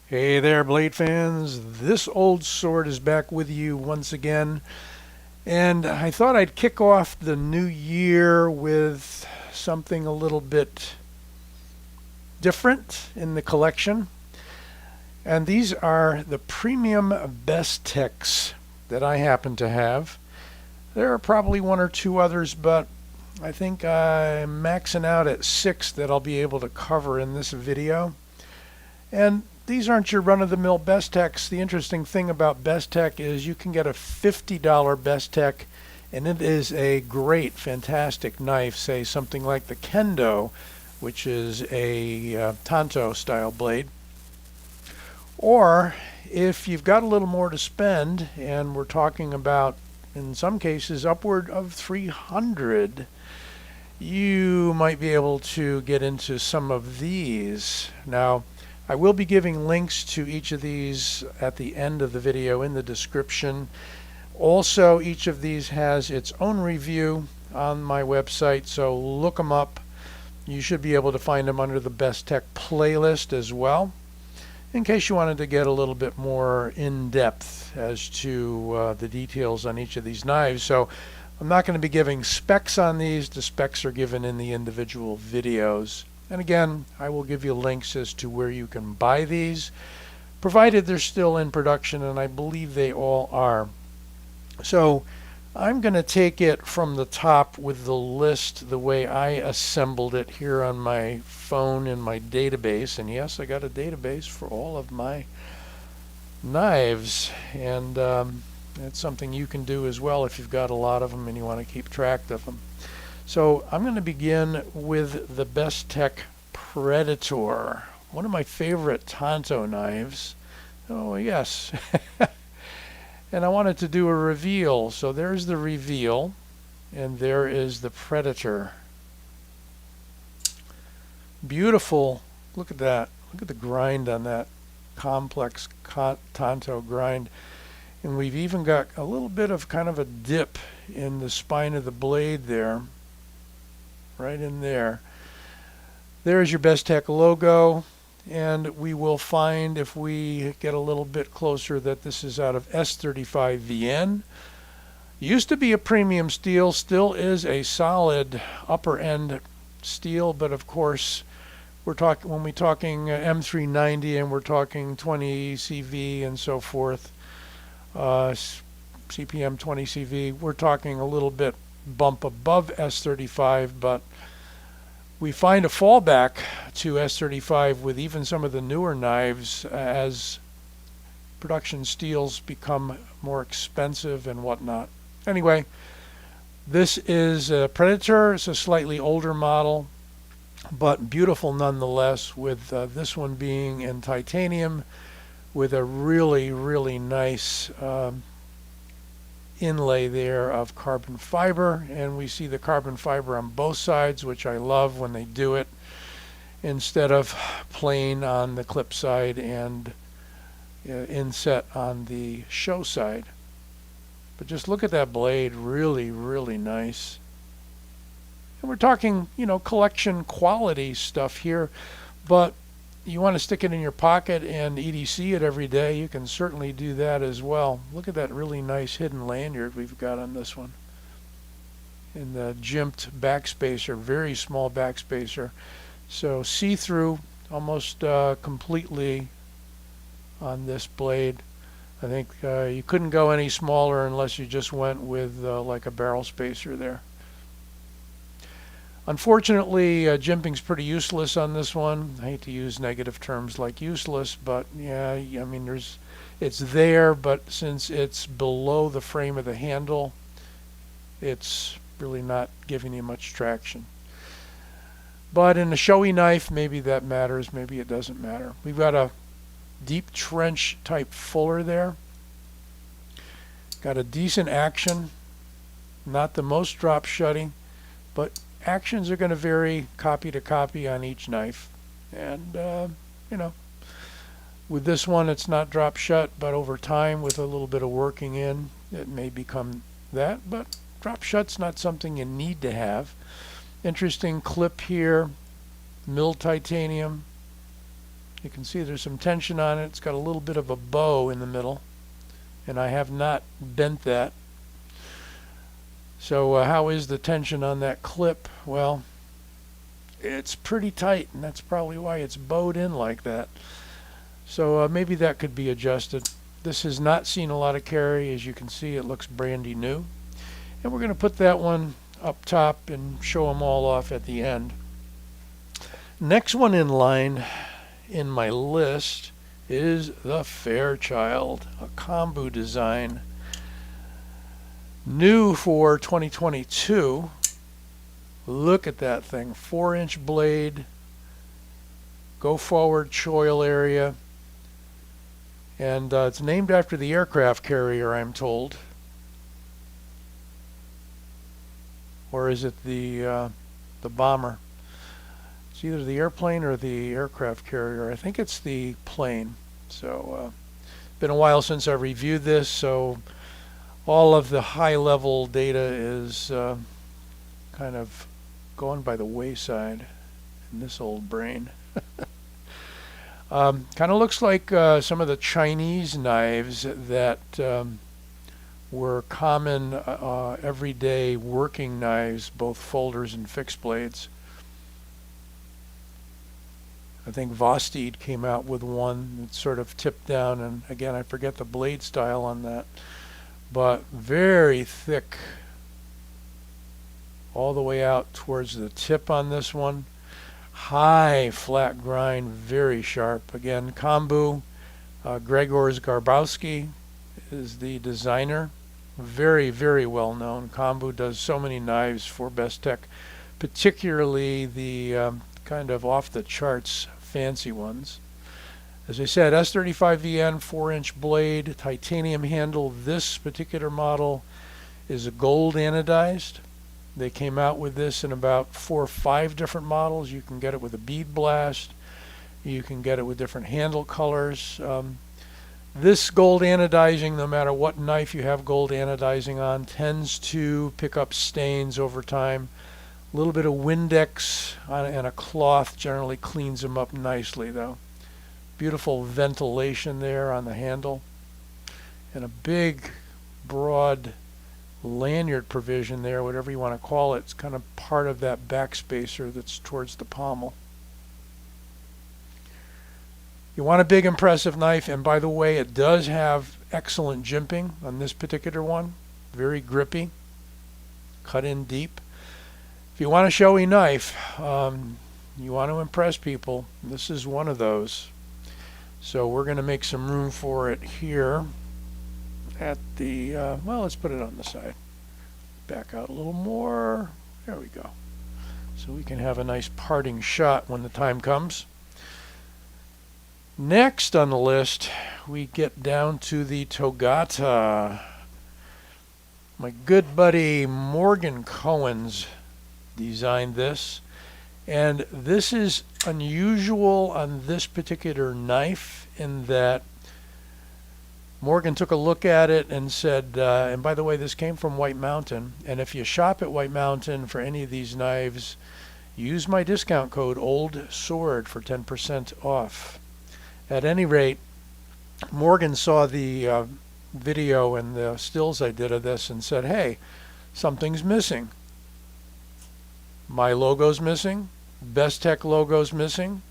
Hey there, blade fans. This old sword is back with you once again. And I thought I'd kick off the new year with something a little bit different in the collection. And these are the premium Bestechs that I happen to have. There are probably one or two others, but I think I'm maxing out at 6 that I'll be able to cover in this video. And these aren't your run-of-the-mill Bestechs. The interesting thing about Bestech is you can get a $50 Bestech, and it is a great, fantastic knife, say something like the Kendo, which is a Tanto-style blade. Or if you've got a little more to spend, and we're talking about, in some cases, upward of 300, you might be able to get into some of these. Now, I will be giving links to each of these at the end of the video in the description. Also, each of these has its own review on my website, so look them up. You should be able to find them under the Bestech playlist as well, in case you wanted to get a little bit more in-depth as to the details on each of these knives. So I'm not going to be giving specs on these. The specs are given in the individual videos. And again, I will give you links as to where you can buy these, provided they're still in production, and I believe they all are. So I'm going to take it from the top with the list the way I assembled it here on my phone in my database. And yes, I got a database for all of my knives, and that's something you can do as well if you've got a lot of them and you want to keep track of them. So I'm going to begin with the Bestech Predator, one of my favorite Tanto knives. Oh yes. And I wanted to do a reveal. So there's the reveal, and there is the Predator. Beautiful. Look at that. Look at the grind on that complex Tanto grind. And we've even got a little bit of kind of a dip in the spine of the blade there. Right in there. There's your Bestech logo, and we will find, if we get a little bit closer, that this is out of S35VN. Used to be a premium steel, still is a solid upper end steel, but of course we're talking, when we're talking M390 and we're talking 20 CV and so forth, CPM 20 CV, we're talking a little bit bump above S35, but we find a fallback to S35 with even some of the newer knives as production steels become more expensive and whatnot. Anyway, this is a Predator. It's a slightly older model, but beautiful nonetheless, with this one being in titanium with a really, really nice inlay there of carbon fiber, and we see the carbon fiber on both sides, which I love when they do it, instead of plain on the clip side and inset on the show side. But just look at that blade, really, really nice. And we're talking, collection quality stuff here, but you want to stick it in your pocket and EDC it every day, you can certainly do that as well. Look at that really nice hidden lanyard we've got on this one. And the jimped backspacer, very small backspacer. So see-through almost completely on this blade. I think you couldn't go any smaller unless you just went with like a barrel spacer there. Unfortunately, jimping's pretty useless on this one. I hate to use negative terms like useless, but yeah, I mean, it's there, but since it's below the frame of the handle, it's really not giving you much traction. But in a showy knife, maybe that matters, maybe it doesn't matter. We've got a deep trench type fuller there. Got a decent action, not the most drop shutting, but actions are going to vary copy to copy on each knife. And, with this one, it's not drop shut, but over time, with a little bit of working in, it may become that. But drop shut's not something you need to have. Interesting clip here, milled titanium. You can see there's some tension on it. It's got a little bit of a bow in the middle, and I have not bent that. So how is the tension on that clip? Well, it's pretty tight, and that's probably why it's bowed in like that. So maybe that could be adjusted. This has not seen a lot of carry. As you can see, it looks brandy new. And we're going to put that one up top and show them all off at the end. Next one in line in my list is the Fairchild, a kombu design. New for 2022. Look at that thing, 4-inch blade, go forward choil area, and it's named after the aircraft carrier, I'm told. Or is it the bomber? It's either the airplane or the aircraft carrier. I think it's the plane. So been a while since I reviewed this, so all of the high-level data is kind of going by the wayside in this old brain. Kind of looks like some of the Chinese knives that were common everyday working knives, both folders and fixed blades. I think Vosteed came out with one that sort of tipped down, and again, I forget the blade style on that, but very thick all the way out towards the tip on this one. High flat grind, very sharp. Again, kombu. Gregor Garbowski is the designer. Very, very well known. Kombu does so many knives for Bestech, particularly the kind of off the charts fancy ones. As I said, S35VN 4-inch blade, titanium handle. This particular model is a gold anodized. They came out with this in about 4 or 5 different models. You can get it with a bead blast. You can get it with different handle colors. This gold anodizing, no matter what knife you have gold anodizing on, tends to pick up stains over time. A little bit of Windex and a cloth generally cleans them up nicely, though. Beautiful ventilation there on the handle. And a big, broad lanyard provision there, whatever you want to call it. It's kind of part of that backspacer that's towards the pommel. You want a big, impressive knife, and by the way, it does have excellent jimping on this particular one. Very grippy, cut in deep. If you want a showy knife, you want to impress people, this is one of those. So we're going to make some room for it here at the, well, let's put it on the side. Back out a little more. There we go. So we can have a nice parting shot when the time comes. Next on the list, we get down to the Togata. My good buddy Morgan Cohen's designed this. And this is unusual on this particular knife in that Morgan took a look at it and said, and by the way, this came from White Mountain, and if you shop at White Mountain for any of these knives, use my discount code OLDSWORD for 10% off. At any rate, Morgan saw the video and the stills I did of this and said, hey, something's missing. My logo's missing. Bestech logo's missing.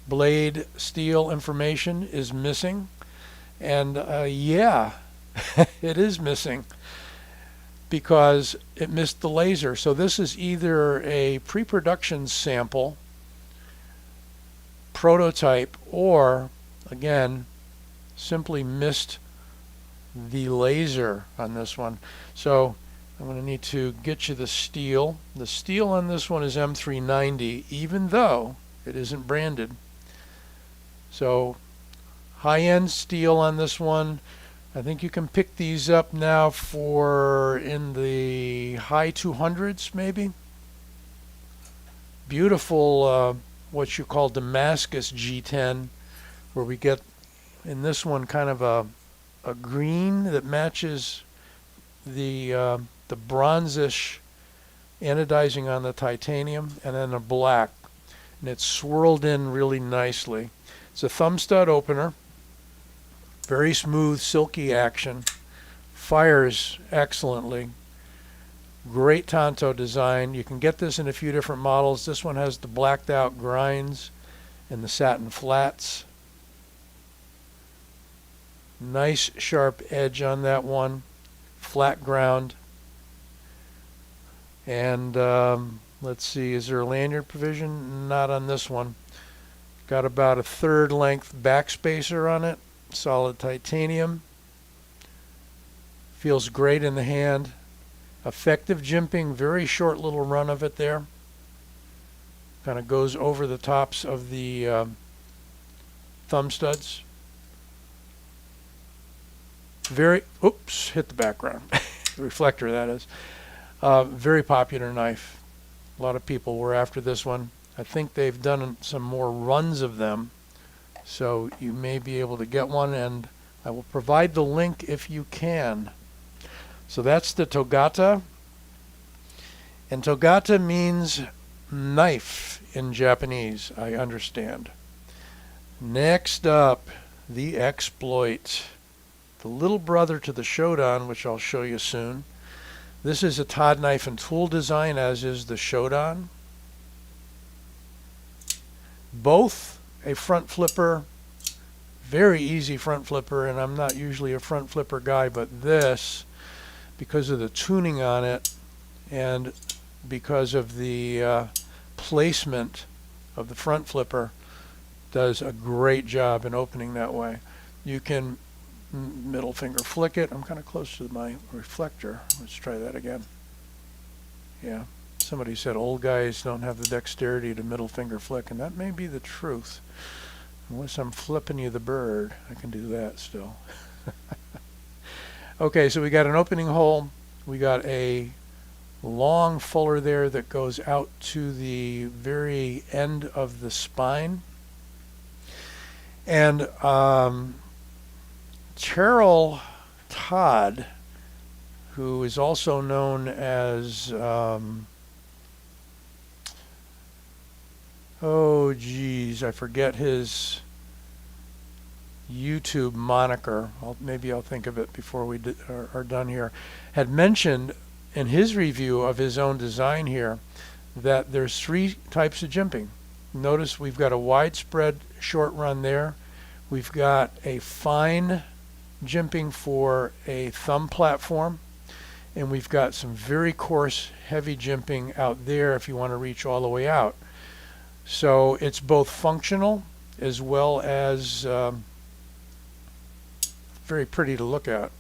Blade steel information is missing. And yeah, it is missing because it missed the laser. So this is either a pre-production sample, prototype, or again simply missed the laser on this one. So I'm going to need to get you the steel. The steel on this one is M390, even though it isn't branded. So high-end steel on this one. I think you can pick these up now for in the high 200s maybe. Beautiful what you call Damascus G10, where we get in this one kind of a green that matches the bronzish anodizing on the titanium, and then a black, and it's swirled in really nicely. It's a thumb stud opener. Very smooth, silky action. Fires excellently. Great Tanto design. You can get this in a few different models. This one has the blacked out grinds and the satin flats. Nice sharp edge on that one. Flat ground. And let's see, is there a lanyard provision? Not on this one. Got about a 1/3 length backspacer on it. Solid titanium. Feels great in the hand. Effective jimping, very short little run of it there. Kind of goes over the tops of the thumb studs. Oops, hit the background. The reflector, that is. Very popular knife. A lot of people were after this one. I think they've done some more runs of them, so you may be able to get one, and I will provide the link if you can. So that's the Togata, and Togata means knife in Japanese, I understand. Next up, the Exploit, the little brother to the Shodan, which I'll show you soon. This is a Todd knife and tool design, as is the Shodan. Both a front flipper, very easy front flipper, and I'm not usually a front flipper guy, but this, because of the tuning on it and because of the placement of the front flipper, does a great job in opening that way. You can middle finger flick it. I'm kind of close to my reflector. Let's try that again. Yeah, somebody said old guys don't have the dexterity to middle finger flick, and that may be the truth. Unless I'm flipping you the bird, I can do that still. Okay, so we got an opening hole. We got a long fuller there that goes out to the very end of the spine. And Terrell Todd, who is also known as, oh geez, I forget his YouTube moniker. Maybe I'll think of it before we are done here. Had mentioned in his review of his own design here that there's 3 types of jimping. Notice we've got a widespread short run there. We've got a fine jimping for a thumb platform, and we've got some very coarse, heavy jimping out there if you want to reach all the way out. So it's both functional as well as very pretty to look at.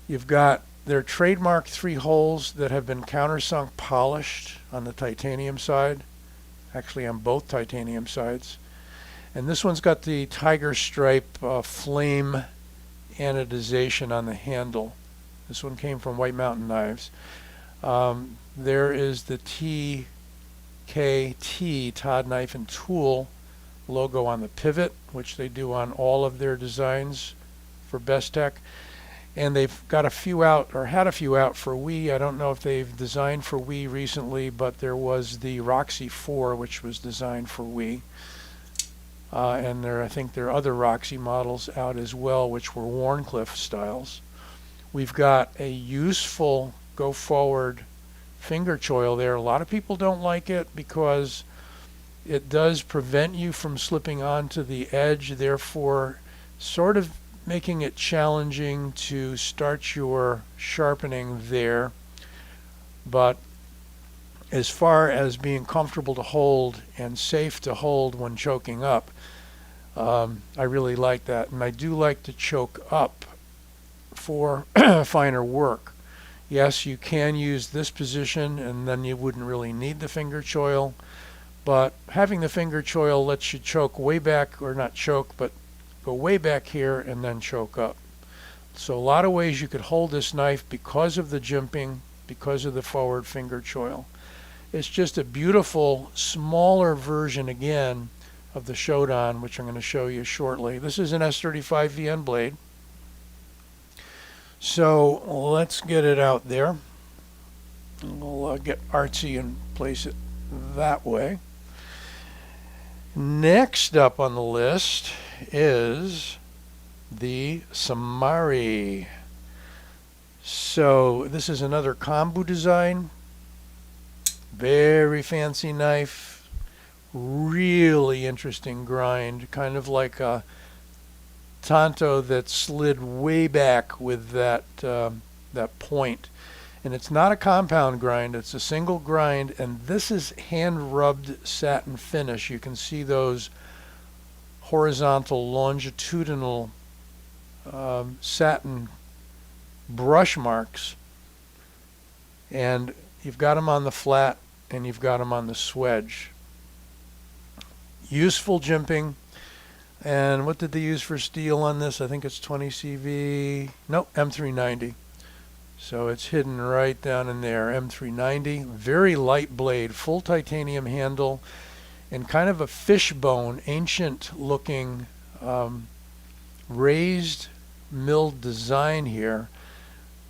You've got their trademark 3 holes that have been countersunk polished on the titanium side, actually on both titanium sides. And this one's got the tiger stripe flame anodization on the handle. This one came from White Mountain Knives. There is the TKT, Todd Knife and Tool logo on the pivot, which they do on all of their designs for Bestech. And they've got a few out, or had a few out for Wii. I don't know if they've designed for Wii recently, but there was the Roxy 4, which was designed for Wii. And I think there are other Roxy models out as well, which were Warncliffe styles. We've got a useful go-forward finger choil there. A lot of people don't like it because it does prevent you from slipping onto the edge, therefore sort of making it challenging to start your sharpening there. But as far as being comfortable to hold and safe to hold when choking up, I really like that. And I do like to choke up for finer work. Yes, you can use this position and then you wouldn't really need the finger choil, but having the finger choil lets you choke way back, or not choke, but go way back here and then choke up. So a lot of ways you could hold this knife because of the jimping, because of the forward finger choil. It's just a beautiful, smaller version again of the Shodan, which I'm going to show you shortly. This is an S35 VN blade. So let's get it out there. We'll get artsy and place it that way. Next up on the list is the Samari. So this is another kombu design. Very fancy knife. Really interesting grind. Kind of like a tanto that slid way back with that point. And it's not a compound grind, it's a single grind, and this is hand-rubbed satin finish. You can see those horizontal, longitudinal satin brush marks, and you've got them on the flat and you've got them on the swedge. Useful jimping. And what did they use for steel on this? I think it's 20 CV. Nope, M390. So it's hidden right down in there. M390, very light blade, full titanium handle, and kind of a fishbone, ancient looking raised milled design here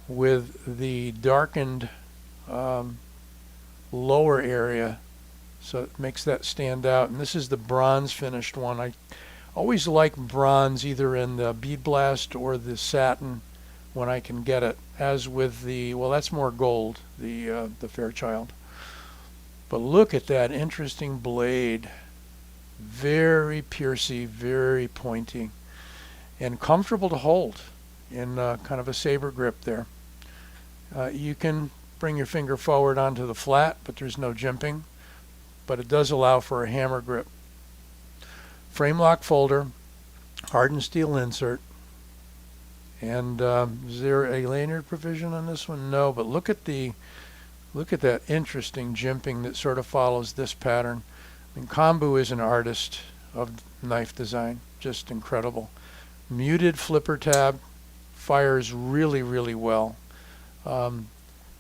with the darkened lower area. So it makes that stand out. And this is the bronze finished one. I always like bronze either in the bead blast or the satin when I can get it, as with the, well, that's more gold, the Fairchild. But look at that interesting blade. Very piercy, very pointy, and comfortable to hold in kind of a saber grip there. You can bring your finger forward onto the flat, but there's no jimping, but it does allow for a hammer grip. Frame lock folder, hardened steel insert. And is there a lanyard provision on this one? No, but look at that interesting jimping that sort of follows this pattern. I mean, Kombu is an artist of knife design, just incredible. Muted flipper tab, fires really, really well. A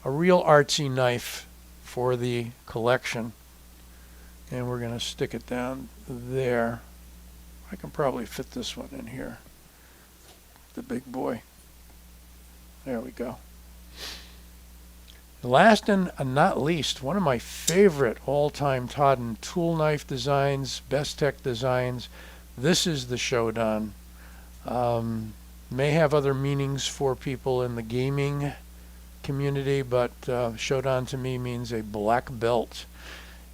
real artsy knife for the collection. And we're going to stick it down there. I can probably fit this one in here. The big boy. There we go. Last and not least, one of my favorite all-time Todd tool knife designs, Bestech designs. This is the Shodan. May have other meanings for people in the gaming community, but Shodan to me means a black belt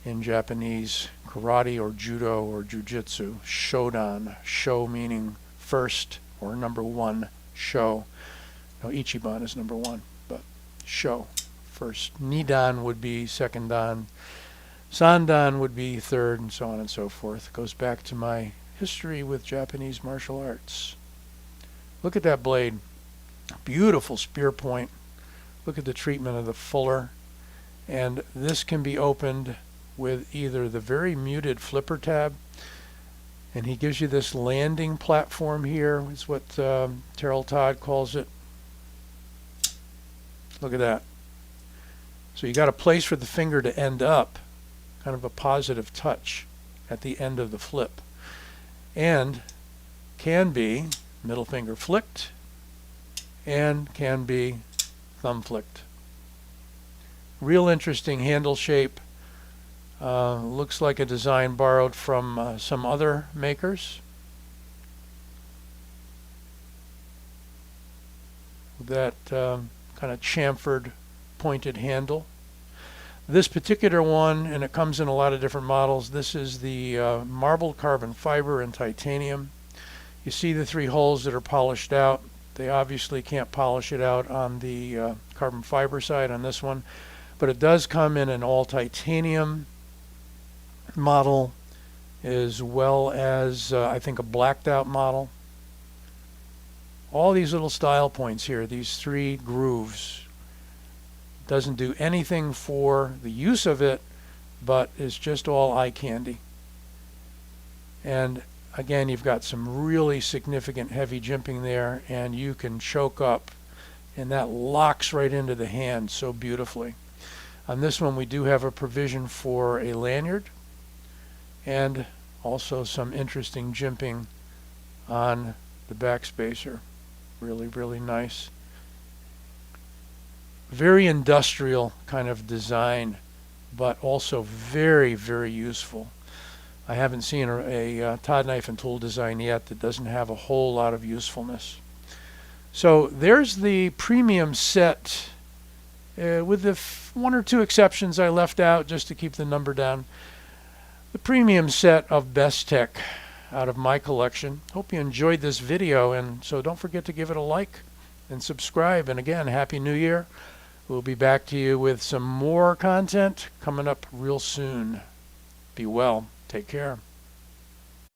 in Japanese karate or judo or jujitsu. Shodan. Sho meaning first or number one. Sho. No, Ichiban is number one, but Sho first. Nidan would be second dan. Sandan would be third, and so on and so forth. It goes back to my history with Japanese martial arts. Look at that blade. Beautiful spear point. Look at the treatment of the fuller. And this can be opened with either the very muted flipper tab, and he gives you this landing platform here, is what Terrell Todd calls it. Look at that. So you got a place for the finger to end up, kind of a positive touch at the end of the flip. And can be middle finger flicked and can be thumb flicked. Real interesting handle shape. Looks like a design borrowed from some other makers. That kind of chamfered pointed handle. This particular one, and it comes in a lot of different models, this is the marbled carbon fiber and titanium. You see the three holes that are polished out. They obviously can't polish it out on the carbon fiber side on this one, but it does come in an all titanium model, as well as I think a blacked out model. All these little style points here, these three grooves, doesn't do anything for the use of it, but is just all eye candy. And again, you've got some really significant heavy jimping there, and you can choke up, and that locks right into the hand so beautifully. On this one, we do have a provision for a lanyard, and also some interesting jimping on the backspacer. Really, really nice. Very industrial kind of design, but also very, very useful. I haven't seen a Todd knife and tool design yet that doesn't have a whole lot of usefulness. So there's the premium set, with the one or two exceptions I left out just to keep the number down. The premium set of Bestech out of my collection. Hope you enjoyed this video, and so don't forget to give it a like and subscribe. And again, Happy New Year. We'll be back to you with some more content coming up real soon. Be well. Take care.